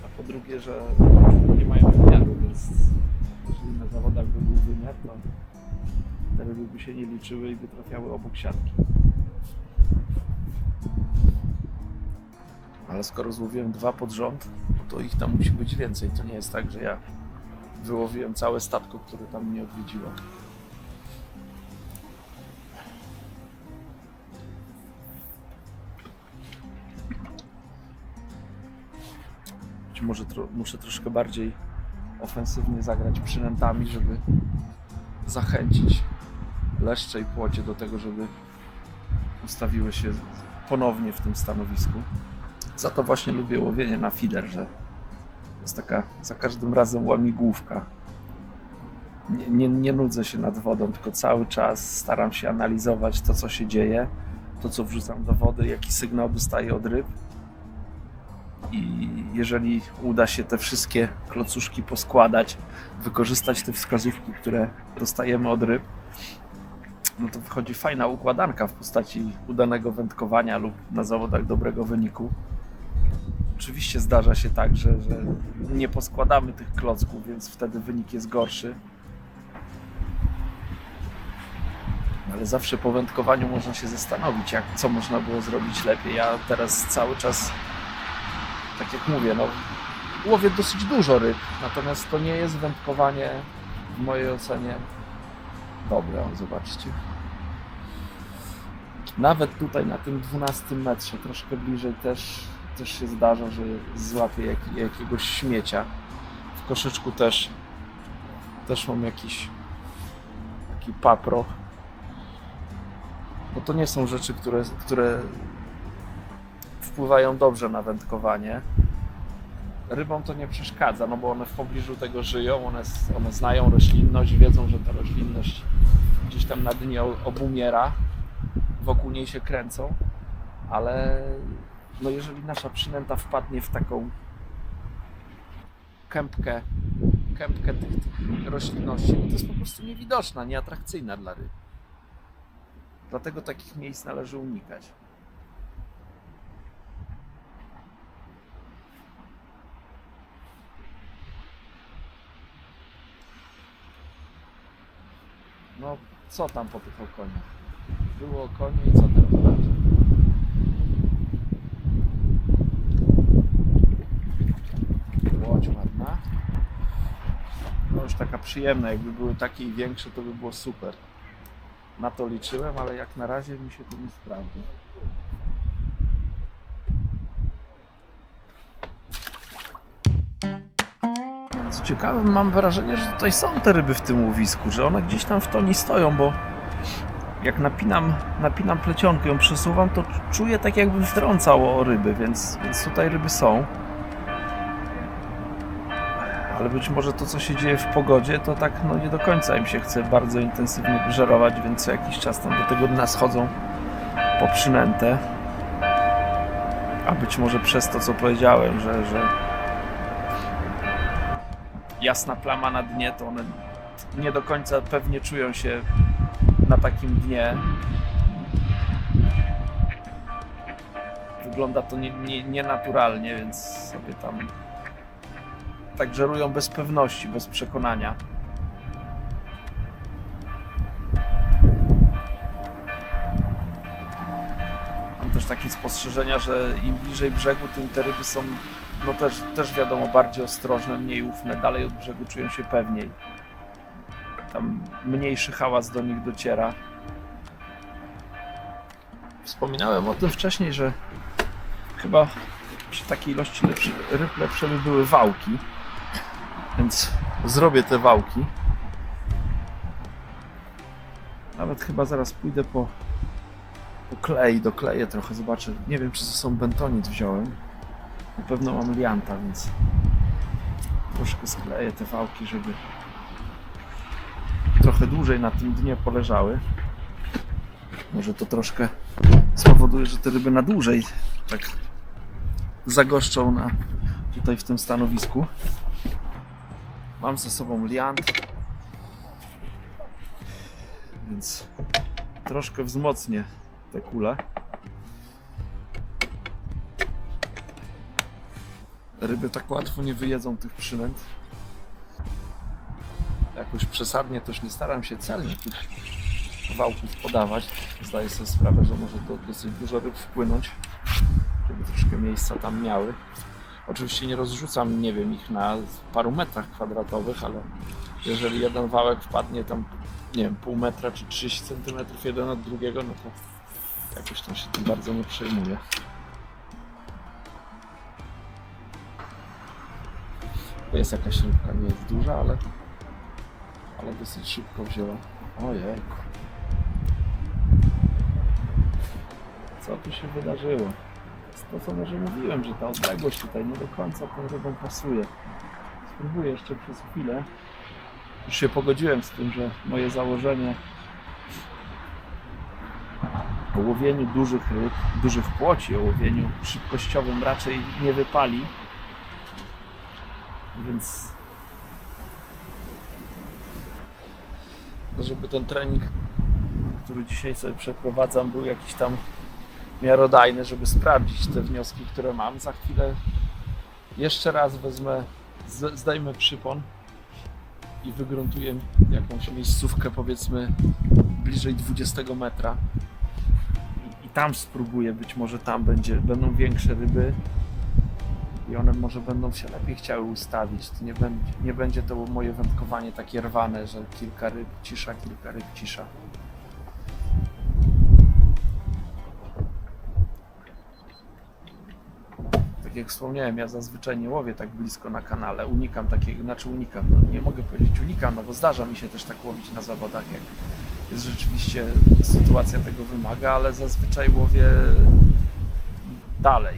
a po drugie, że nie mają wymiaru, więc jeżeli na zawodach by był wymiar, to te ryby by się nie liczyły i by trafiały obok siatki. Ale skoro złowiłem 2 pod rząd, to ich tam musi być więcej. To nie jest tak, że ja wyłowiłem całe statko, które tam mnie odwiedziło. Być może muszę troszkę bardziej ofensywnie zagrać przynętami, żeby zachęcić leszcze i płocie do tego, żeby ustawiły się ponownie w tym stanowisku. Za to właśnie lubię łowienie na feeder, że to jest taka za każdym razem łamigłówka. Nie nudzę się nad wodą, tylko cały czas staram się analizować to, co się dzieje, to, co wrzucam do wody, jaki sygnał dostaję od ryb. I jeżeli uda się te wszystkie klocuszki poskładać, wykorzystać te wskazówki, które dostajemy od ryb, no to wychodzi fajna układanka w postaci udanego wędkowania lub na zawodach dobrego wyniku. Oczywiście zdarza się tak, że nie poskładamy tych klocków, więc wtedy wynik jest gorszy. Ale zawsze po wędkowaniu można się zastanowić, co można było zrobić lepiej. Ja teraz cały czas, tak jak mówię, łowię dosyć dużo ryb, natomiast to nie jest wędkowanie w mojej ocenie dobre. O, zobaczcie. Nawet tutaj na tym 12 metrze, troszkę bliżej też się zdarza, że złapię jakiegoś śmiecia. W koszyczku też mam jakiś taki paproch. Bo to nie są rzeczy, które wpływają dobrze na wędkowanie. Rybom to nie przeszkadza, no bo one w pobliżu tego żyją, one znają roślinność, wiedzą, że ta roślinność gdzieś tam na dnie obumiera, wokół niej się kręcą, ale no jeżeli nasza przynęta wpadnie w taką kępkę tych roślinności, no to jest po prostu niewidoczna, nieatrakcyjna dla ryb. Dlatego takich miejsc należy unikać. No, co tam po tych okoniach? Było okonie i co teraz będzie? Łódź ładna. No już taka przyjemna, jakby były takie i większe, to by było super. Na to liczyłem, ale jak na razie mi się to nie sprawdzi. Co ciekawe, mam wrażenie, że tutaj są te ryby w tym łowisku, że one gdzieś tam w toni stoją, bo jak napinam plecionkę, ją przesuwam, to czuję tak jakbym wtrącał o ryby, więc tutaj ryby są. Ale być może to, co się dzieje w pogodzie, to tak nie do końca im się chce bardzo intensywnie żerować, więc co jakiś czas tam do tego dna schodzą po przynętę. A być może przez to, co powiedziałem, że jasna plama na dnie, to one nie do końca pewnie czują się na takim dnie. Wygląda to nienaturalnie, więc sobie tam tak żerują bez pewności, bez przekonania. Mam też takie spostrzeżenia, że im bliżej brzegu, tym te ryby są też wiadomo bardziej ostrożne, mniej ufne, dalej od brzegu czują się pewniej. Tam mniejszy hałas do nich dociera. Wspominałem o tym wcześniej, że chyba przy takiej ilości ryb lepsze by były wałki. Więc zrobię te wałki. Nawet chyba zaraz pójdę po klej, dokleję trochę, zobaczę. Nie wiem, czy to są bentonit wziąłem. Na pewno mam lianta, więc troszkę skleję te wałki, żeby trochę dłużej na tym dnie poleżały. Może to troszkę spowoduje, że te ryby na dłużej tak zagoszczą tutaj w tym stanowisku. Mam ze sobą liant, więc troszkę wzmocnię te kule. Ryby tak łatwo nie wyjedzą tych przynęt. Jakoś przesadnie też nie staram się celnie tych wałków podawać. Zdaję sobie sprawę, że może to dosyć dużo ryb wpłynąć, żeby troszkę miejsca tam miały. Oczywiście nie rozrzucam, nie wiem, ich na paru metrach kwadratowych, ale jeżeli jeden wałek wpadnie tam, nie wiem, pół metra czy 30 cm jeden od drugiego, no to jakoś tam się tym bardzo nie przejmuję. To jest jakaś rybka, nie jest duża, ale dosyć szybko wzięła. Ojejku. Co tu się wydarzyło? To co może mówiłem, że ta odległość tutaj nie do końca tą rybą pasuje. Spróbuję jeszcze przez chwilę. Już się pogodziłem z tym, że moje założenie o łowieniu dużych ryb, dużych płoci, o łowieniu szybkościowym raczej nie wypali. Więc żeby ten trening, który dzisiaj sobie przeprowadzam, był jakiś tam miarodajny, żeby sprawdzić te wnioski, które mam. Za chwilę jeszcze raz wezmę, zdejmę przypon i wygruntuję jakąś miejscówkę, powiedzmy bliżej 20 metra i tam spróbuję, być może tam będą większe ryby i one może będą się lepiej chciały ustawić. To nie będzie to moje wędkowanie takie rwane, że kilka ryb cisza, kilka ryb cisza. Tak jak wspomniałem, ja zazwyczaj nie łowię tak blisko na kanale, unikam takiego, nie mogę powiedzieć unikam, no bo zdarza mi się też tak łowić na zawodach, jak jest rzeczywiście sytuacja tego wymaga, ale zazwyczaj łowię dalej.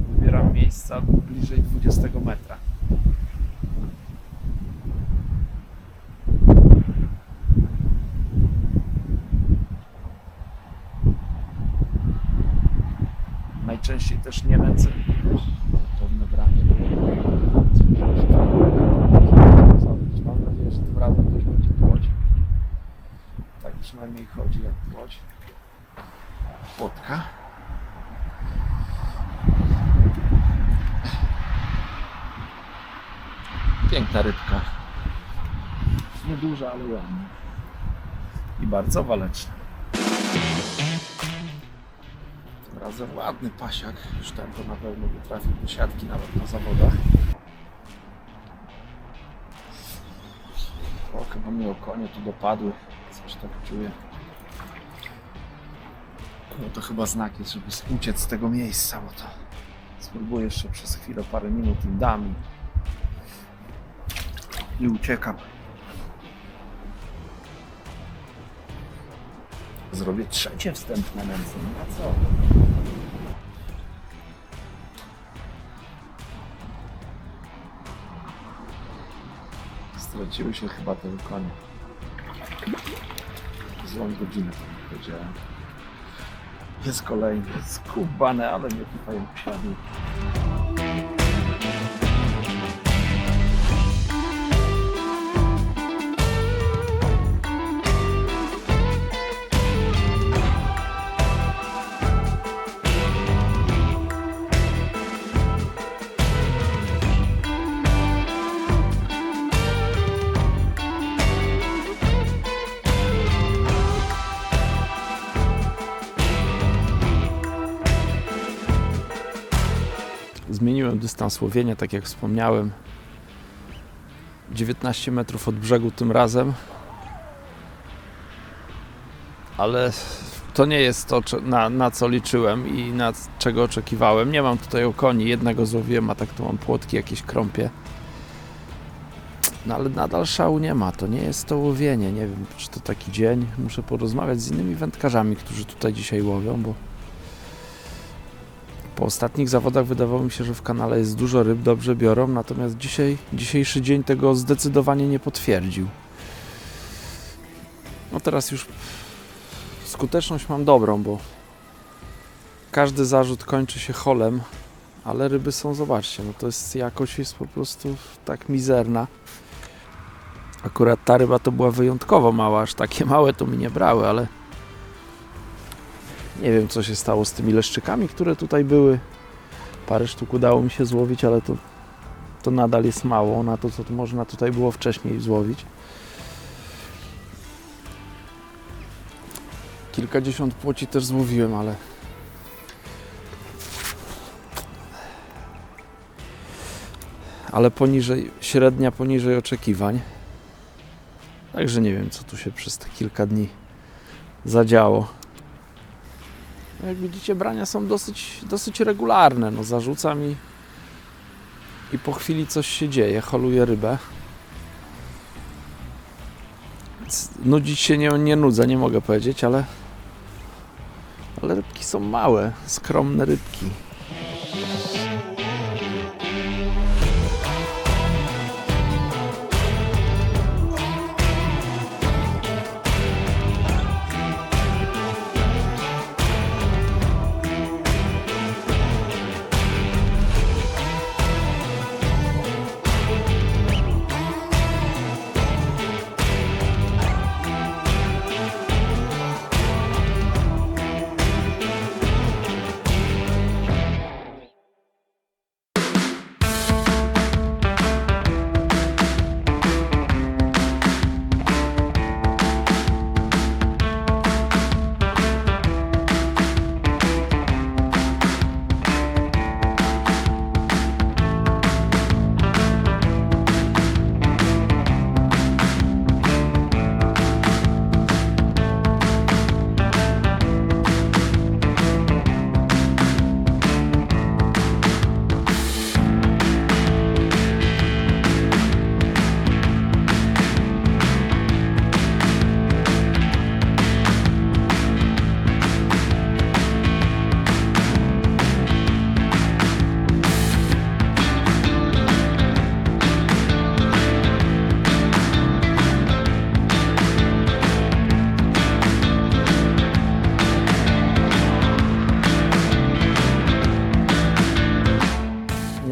Wybieram miejsca bliżej 20 metra. Najczęściej też nie nęcę. Pewne branie było. Mam nadzieję, że tym razem też będzie płoć. Tak przynajmniej chodzi jak płoć. Płotka. Piękna rybka. Nieduża, ale ładna. I bardzo waleczna. Tym razem ładny pasiak. Już ten to na pewno by trafił do siatki nawet na zawodach. O, chyba mi okonie tu dopadły. Coś tak czuję. No to chyba znak jest, żeby uciec z tego miejsca, bo to spróbuję jeszcze przez chwilę, parę minut im dam i uciekam. Zrobię trzecie wstępne nęce, no a co? Straciły się chyba te konie. Złą godzinę tam powiedziałem. Jest kolejny, skubany, ale nie tutaj posiadł. Zmieniłem dystans łowienia, tak jak wspomniałem. 19 metrów od brzegu tym razem. Ale to nie jest to, na co liczyłem i na czego oczekiwałem. Nie mam tutaj okoni, jednego złowiłem, a tak to mam płotki, jakieś krąpie. No ale nadal szału nie ma, to nie jest to łowienie. Nie wiem, czy to taki dzień. Muszę porozmawiać z innymi wędkarzami, którzy tutaj dzisiaj łowią, bo po ostatnich zawodach wydawało mi się, że w kanale jest dużo ryb, dobrze biorą, natomiast dzisiejszy dzień tego zdecydowanie nie potwierdził. No teraz już skuteczność mam dobrą, bo każdy zarzut kończy się holem, ale ryby są, zobaczcie, no to jest jakość jest po prostu tak mizerna. Akurat ta ryba to była wyjątkowo mała, aż takie małe to mi nie brały, ale nie wiem, co się stało z tymi leszczykami, które tutaj były. Parę sztuk udało mi się złowić, ale to nadal jest mało na to, co można tutaj było wcześniej złowić. Kilkadziesiąt płoci też złowiłem, ale średnia poniżej oczekiwań. Także nie wiem, co tu się przez te kilka dni zadziało. No jak widzicie, brania są dosyć regularne. No, zarzucam i po chwili coś się dzieje. Holuję rybę. Nudzić się nie nudzę, nie mogę powiedzieć, ale rybki są małe, skromne rybki.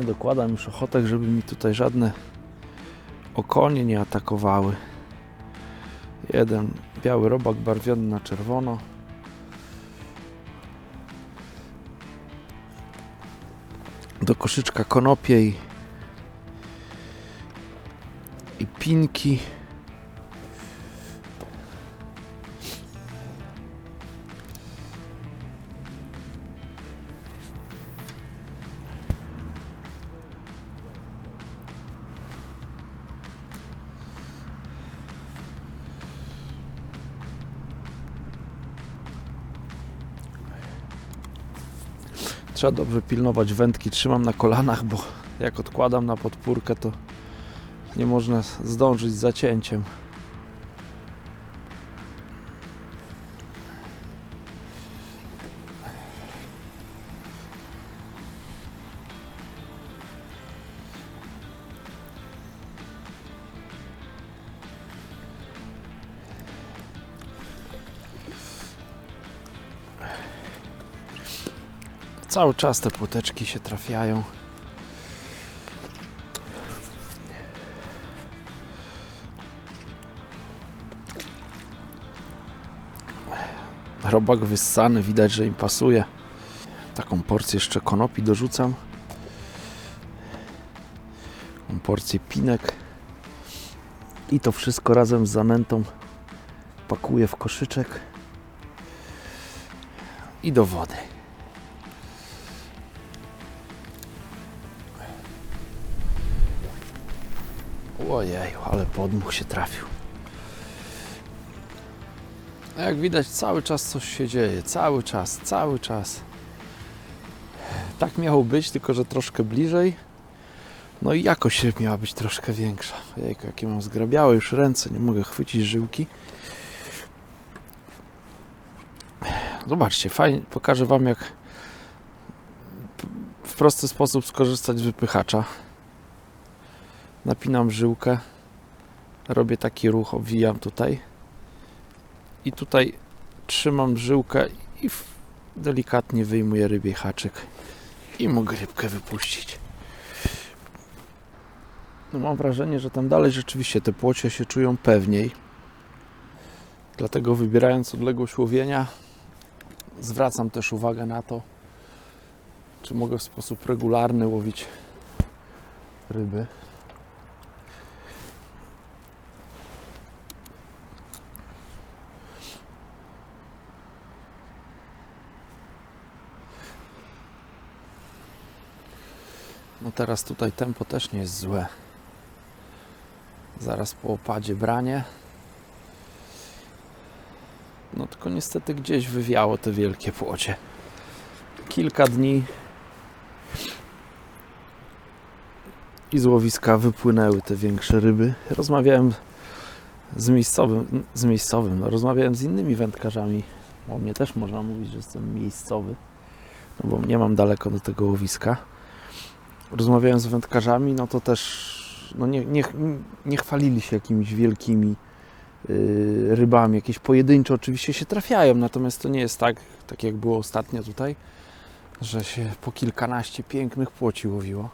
Dokładam już ochotę, żeby mi tutaj żadne okonie nie atakowały. Jeden biały robak barwiony na czerwono. Do koszyczka konopie i pinki. Trzeba dobrze pilnować wędki, trzymam na kolanach, bo jak odkładam na podpórkę, to nie można zdążyć z zacięciem. Cały czas te płoteczki się trafiają. Robak wyssany, widać, że im pasuje. Taką porcję jeszcze konopi dorzucam. Taką porcję pinek. I to wszystko razem z zanętą pakuję w koszyczek i do wody. Ojeju, ale podmuch się trafił. Jak widać, cały czas coś się dzieje. Cały czas. Tak miało być, tylko że troszkę bliżej. No i jakość miała być troszkę większa. Jejku, jakie mam zgrabiałe już ręce, nie mogę chwycić żyłki. Zobaczcie, fajnie, pokażę Wam, jak w prosty sposób skorzystać z wypychacza. Napinam żyłkę, robię taki ruch, obwijam tutaj I tutaj trzymam żyłkę i delikatnie wyjmuję rybie haczyk i mogę rybkę wypuścić. No mam wrażenie, że tam dalej rzeczywiście te płocie się czują pewniej. Dlatego wybierając odległość łowienia, zwracam też uwagę na to, czy mogę w sposób regularny łowić ryby. No teraz tutaj tempo też nie jest złe. Zaraz po opadzie branie. No tylko niestety gdzieś wywiało te wielkie płocie. Kilka dni i z łowiska wypłynęły te większe ryby. Rozmawiałem z miejscowym, no, rozmawiałem z innymi wędkarzami. O mnie też można mówić, że jestem miejscowy, no bo nie mam daleko do tego łowiska. Rozmawiałem z wędkarzami, no to też no nie chwalili się jakimiś wielkimi rybami. Jakieś pojedyncze oczywiście się trafiają, natomiast to nie jest tak jak było ostatnio tutaj, że się po kilkanaście pięknych płoci łowiło.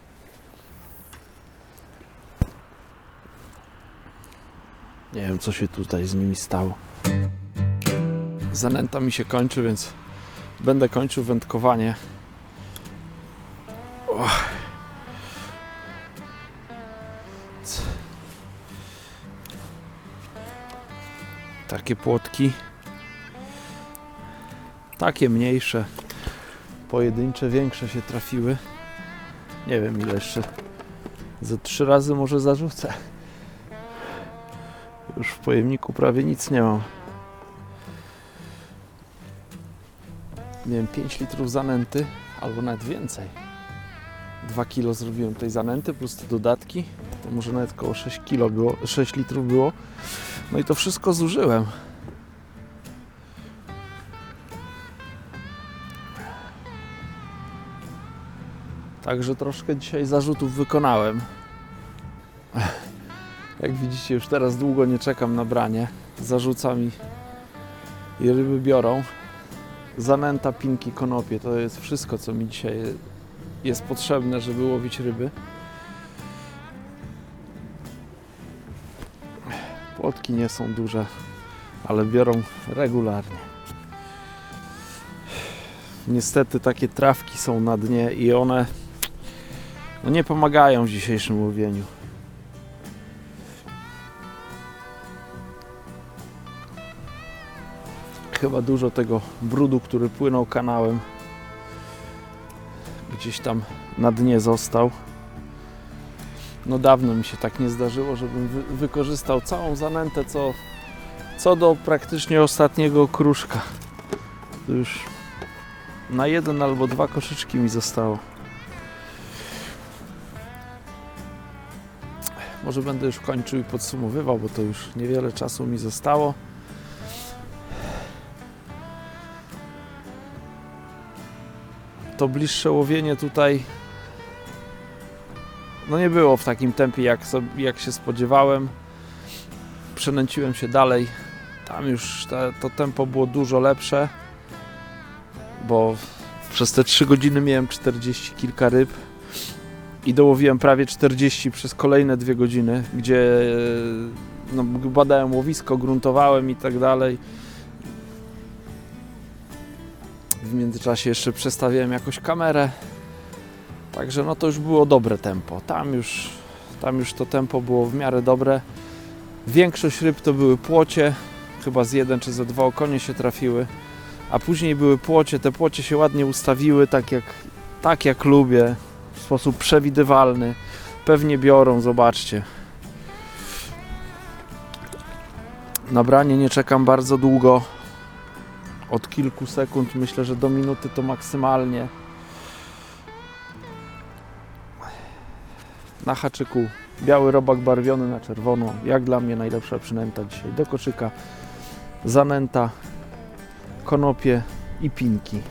Nie wiem, co się tutaj z nimi stało. Zanęta mi się kończy, więc będę kończył wędkowanie. Takie płotki, takie mniejsze, pojedyncze, większe się trafiły. Nie wiem ile jeszcze, ze 3 razy może zarzucę. Już w pojemniku prawie nic nie mam. Nie wiem, 5 litrów zanęty, albo nawet więcej. 2 kilo zrobiłem tej zanęty, plus te dodatki, to może nawet około 6 litrów było. No i to wszystko zużyłem. Także troszkę dzisiaj zarzutów wykonałem. Jak widzicie, już teraz długo nie czekam na branie. Zarzucam i ryby biorą. Zanęta, pinki, konopie to jest wszystko, co mi dzisiaj jest potrzebne, żeby łowić ryby. Płotki nie są duże, ale biorą regularnie. Niestety takie trawki są na dnie i one no nie pomagają w dzisiejszym łowieniu. Chyba dużo tego brudu, który płynął kanałem, gdzieś tam na dnie został. No dawno mi się tak nie zdarzyło, żebym wykorzystał całą zanętę, co do praktycznie ostatniego kruszka. To już na 1 albo 2 koszyczki mi zostało. Może będę już kończył i podsumowywał, bo to już niewiele czasu mi zostało. To bliższe łowienie tutaj no nie było w takim tempie, jak się spodziewałem. Przenęciłem się dalej. Tam już to tempo było dużo lepsze, bo przez te 3 godziny miałem 40 kilka ryb i dołowiłem prawie 40 przez kolejne 2 godziny, gdzie no, badałem łowisko, gruntowałem i tak dalej. W międzyczasie jeszcze przestawiałem jakoś kamerę. Także no to już było dobre tempo. Tam już to tempo było w miarę dobre. Większość ryb to były płocie. Chyba z 1 czy ze 2 okonie się trafiły. A później były płocie. Te płocie się ładnie ustawiły, tak jak lubię. W sposób przewidywalny. Pewnie biorą, zobaczcie. Na branie nie czekam bardzo długo. Od kilku sekund, myślę, że do minuty to maksymalnie. Na haczyku biały robak barwiony na czerwono. Jak dla mnie najlepsza przynęta dzisiaj do koszyka. Zanęta, konopie i pinki.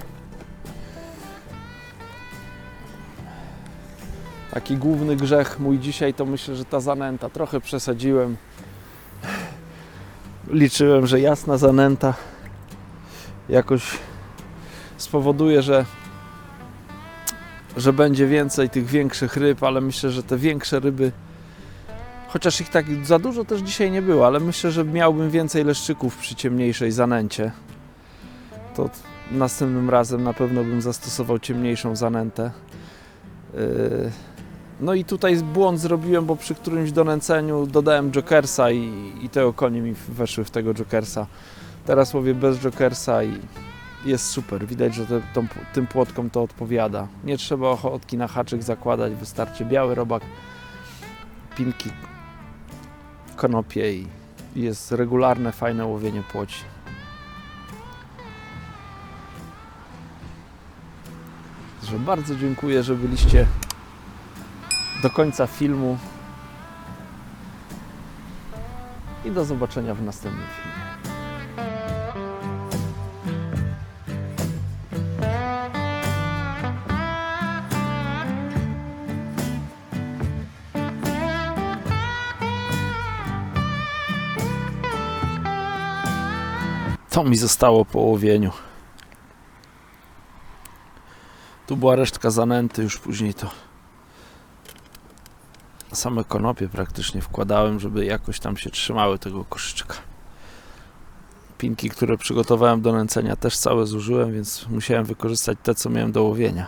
Taki główny grzech mój dzisiaj to myślę, że ta zanęta. Trochę przesadziłem. liczyłem, że jasna zanęta jakoś spowoduje, że będzie więcej tych większych ryb, ale myślę, że te większe ryby, chociaż ich tak za dużo też dzisiaj nie było, ale myślę, że miałbym więcej leszczyków przy ciemniejszej zanęcie. To następnym razem na pewno bym zastosował ciemniejszą zanętę. No i tutaj błąd zrobiłem, bo przy którymś donęceniu dodałem jokersa i te okonie mi weszły w tego jokersa. Teraz łowię bez jokersa i jest super. Widać, że tym płotkom to odpowiada. Nie trzeba ochotki na haczyk zakładać, wystarczy biały robak, pinki, konopie i jest regularne, fajne łowienie płoci. Także bardzo dziękuję, że byliście do końca filmu i do zobaczenia w następnym filmie. To mi zostało po łowieniu. Tu była resztka zanęty, już później to same konopie praktycznie wkładałem, żeby jakoś tam się trzymały tego koszyczka. Pinki, które przygotowałem do nęcenia, też całe zużyłem, więc musiałem wykorzystać te, co miałem do łowienia.